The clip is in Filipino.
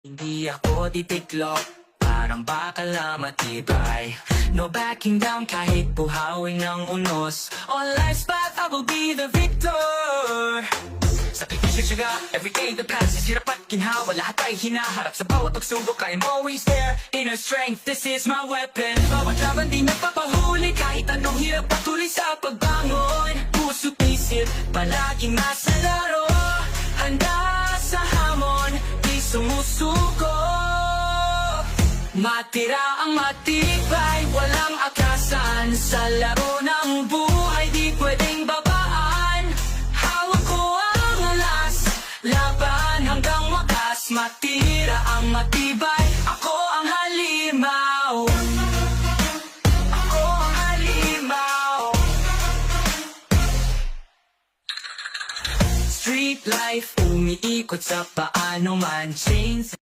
Hindi ako titiklop, parang bakal na matibay. No backing down kahit buhawin ng unos. On life's path, I will be the victor. Sa pagkisyaga, everyday that passes, hirap at ginhawa, lahat ay hinaharap. Sa bawat pagsubok, I am always there. Inner strength, this is my weapon. Bawat laban di nagpapahuli, kahit anong hirap patuloy sa pagbangon. Puso't isip, palaging nasa laro. Handa sa hamon, di sumusuko. Matira ang matibay, walang akasan. Sa laro ng buhay, di pwedeng babaan. Hawak ko ang alas, laban hanggang wakas. Matira ang matibay, ako ang halimaw. Ako ang halimaw. Street life, umiikot sa paano man. Chains